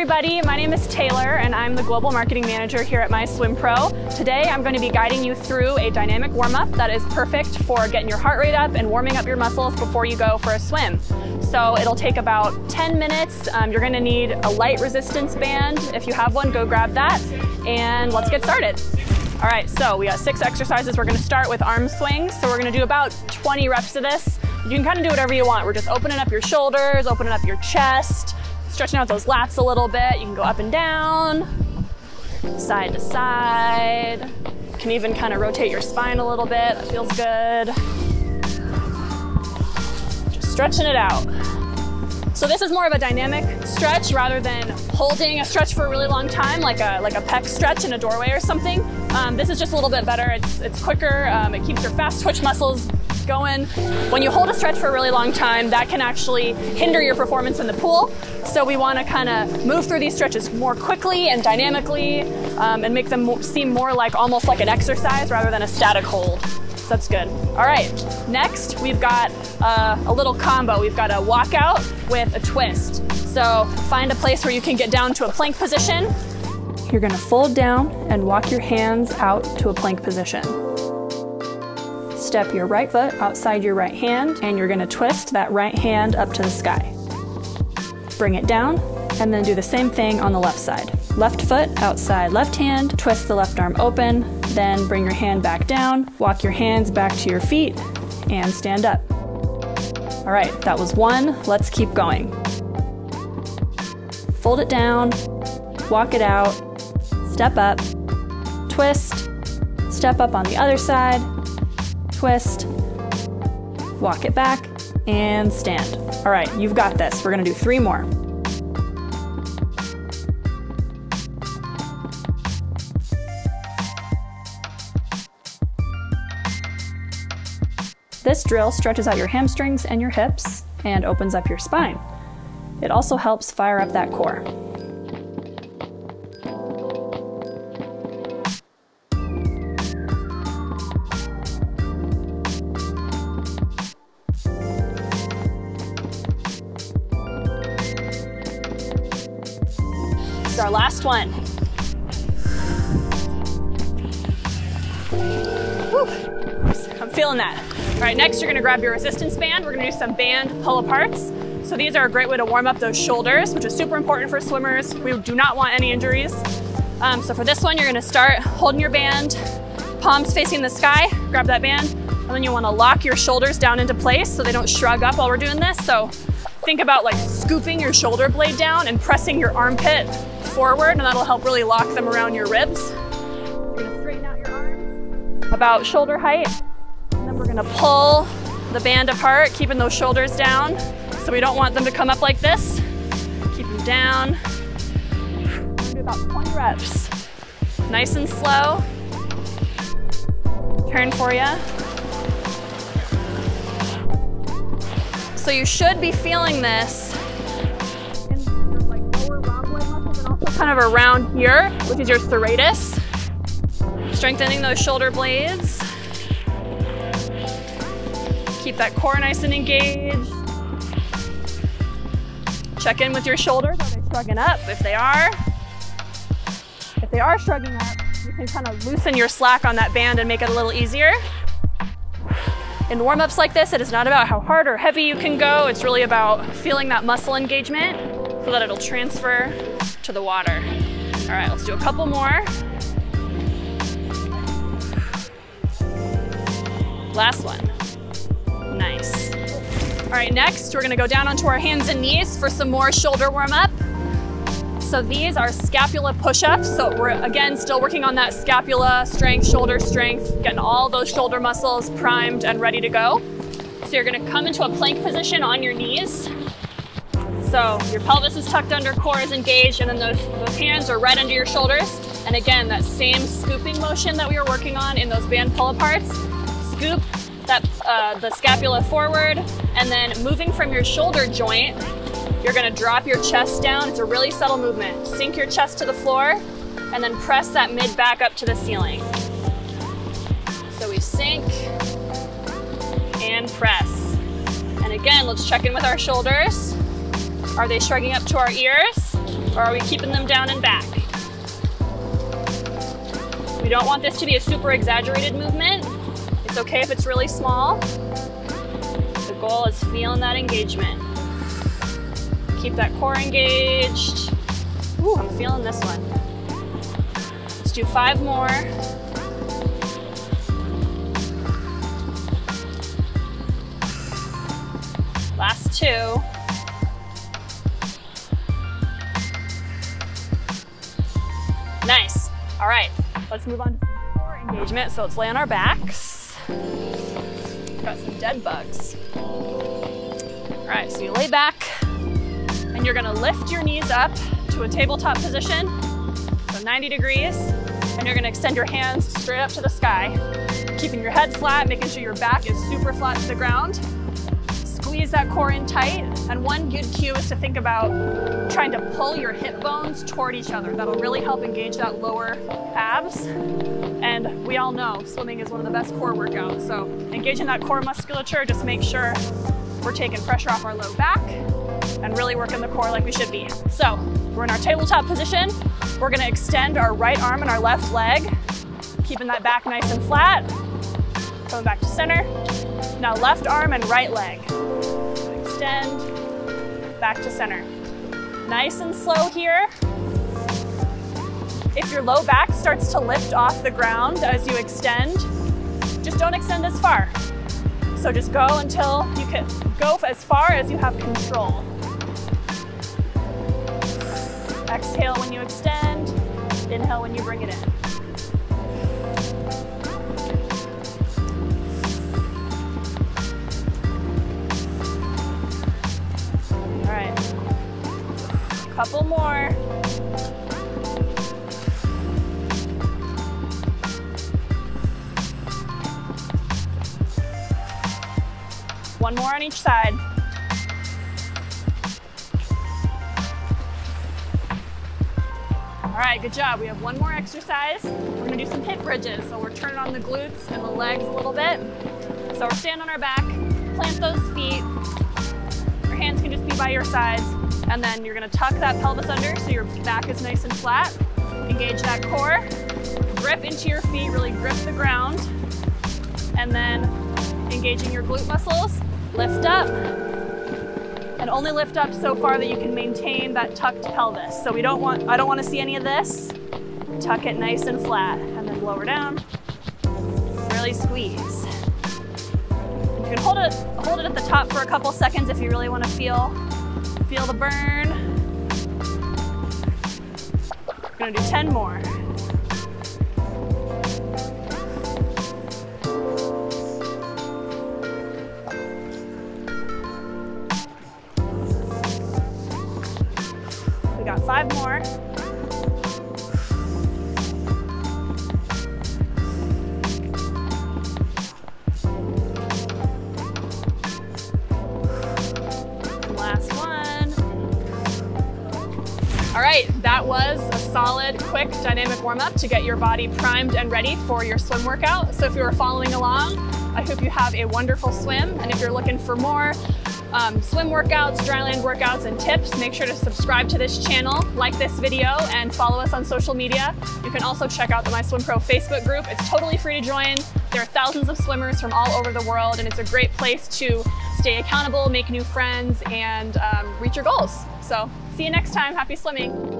everybody, my name is Taylor and I'm the Global Marketing Manager here at MySwimPro. Today I'm going to be guiding you through a dynamic warm-up that is perfect for getting your heart rate up and warming up your muscles before you go for a swim. So it'll take about 10 minutes. You're going to need a light resistance band. If you have one, go grab that and let's get started. All right, so we got 6 exercises. We're going to start with arm swings. So we're going to do about 20 reps of this. You can kind of do whatever you want. We're just opening up your shoulders, opening up your chest, stretching out those lats a little bit. You can go up and down, side to side. You can even kind of rotate your spine a little bit. That feels good. Just stretching it out. So this is more of a dynamic stretch rather than holding a stretch for a really long time, like a pec stretch in a doorway or something. This is just a little bit better. It's quicker. It keeps your fast twitch muscles going. When you hold a stretch for a really long time, that can actually hinder your performance in the pool. So we want to kind of move through these stretches more quickly and dynamically and make them seem more like almost like an exercise rather than a static hold. So that's good. All right, next we've got a little combo. We've got a walkout with a twist. So find a place where you can get down to a plank position. You're going to fold down and walk your hands out to a plank position. Step your right foot outside your right hand, and you're going to twist that right hand up to the sky. Bring it down, and then do the same thing on the left side. Left foot outside left hand, twist the left arm open, then bring your hand back down, walk your hands back to your feet, and stand up. All right, that was 1. Let's keep going. Fold it down, walk it out, step up, twist, step up on the other side, twist, walk it back, and stand. All right, you've got this. We're gonna do 3 more. This drill stretches out your hamstrings and your hips and opens up your spine. It also helps fire up that core. This is our last one. Woo. I'm feeling that. All right, next you're gonna grab your resistance band. We're gonna do some band pull-aparts. So these are a great way to warm up those shoulders, which is super important for swimmers. We do not want any injuries. So for this one, you're gonna start holding your band, palms facing the sky, grab that band, and then you wanna lock your shoulders down into place so they don't shrug up while we're doing this. So think about like scooping your shoulder blade down and pressing your armpit forward, and that'll help really lock them around your ribs. You're gonna straighten out your arms about shoulder height, and then we're gonna pull the band apart, keeping those shoulders down. So we don't want them to come up like this. Keep them down. Do about 20 reps. Nice and slow. Turn for you. So you should be feeling this in your like lower rhomboid muscles and also kind of around here, which is your serratus. Strengthening those shoulder blades. Keep that core nice and engaged. Check in with your shoulders. Are they shrugging up? If they are shrugging up, you can kind of loosen your slack on that band and make it a little easier. In warm-ups like this, it is not about how hard or heavy you can go. It's really about feeling that muscle engagement so that it'll transfer to the water. All right, let's do a couple more. Last one. Nice. All right, next we're gonna go down onto our hands and knees for some more shoulder warm-up. So these are scapula push-ups. So we're, again, still working on that scapula strength, shoulder strength, getting all those shoulder muscles primed and ready to go. So you're gonna come into a plank position on your knees. So your pelvis is tucked under, core is engaged, and then those hands are right under your shoulders. And again, that same scooping motion that we were working on in those band pull-aparts. Scoop the scapula forward, and then moving from your shoulder joint, you're gonna drop your chest down. It's a really subtle movement. Sink your chest to the floor, and then press that mid back up to the ceiling. So we sink and press. And again, let's check in with our shoulders. Are they shrugging up to our ears? Or are we keeping them down and back? We don't want this to be a super exaggerated movement. It's okay if it's really small. The goal is feeling that engagement. Keep that core engaged. Ooh, I'm feeling this one. Let's do 5 more. Last 2. Nice. All right, let's move on to core engagement. So let's lay on our backs. Got some dead bugs. All right, so you lay back and you're gonna lift your knees up to a tabletop position, so 90 degrees, and you're gonna extend your hands straight up to the sky, keeping your head flat, making sure your back is super flat to the ground. Squeeze that core in tight, and one good cue is to think about trying to pull your hip bones toward each other. That'll really help engage that lower abs. And we all know swimming is one of the best core workouts. So engaging that core musculature, just make sure we're taking pressure off our low back and really working the core like we should be. So we're in our tabletop position. We're gonna extend our right arm and our left leg, keeping that back nice and flat. Coming back to center. Now left arm and right leg. Extend, back to center. Nice and slow here. If your low back starts to lift off the ground as you extend, just don't extend as far. So just go until you can go as far as you have control. Exhale when you extend, inhale when you bring it in. All right, couple more. One more on each side. All right, good job. We have one more exercise. We're gonna do some hip bridges. So we're turning on the glutes and the legs a little bit. So we're standing on our back, plant those feet. Your hands can just be by your sides. And then you're gonna tuck that pelvis under so your back is nice and flat. Engage that core. Grip into your feet, really grip the ground. And then engaging your glute muscles. Lift up, and only lift up so far that you can maintain that tucked pelvis. So I don't want to see any of this. Tuck it nice and flat, and then lower down. Really squeeze. And you can hold it at the top for a couple seconds if you really want to feel the burn. We're gonna do 10 more. We got 5 more. Last one. All right, that was a solid, quick, dynamic warm-up to get your body primed and ready for your swim workout. So if you were following along, I hope you have a wonderful swim. And if you're looking for more swim workouts, dryland workouts, and tips, make sure to subscribe to this channel, like this video, and follow us on social media. You can also check out the MySwimPro Facebook group. It's totally free to join. There are thousands of swimmers from all over the world, and it's a great place to stay accountable, make new friends, and reach your goals. So see you next time. Happy swimming.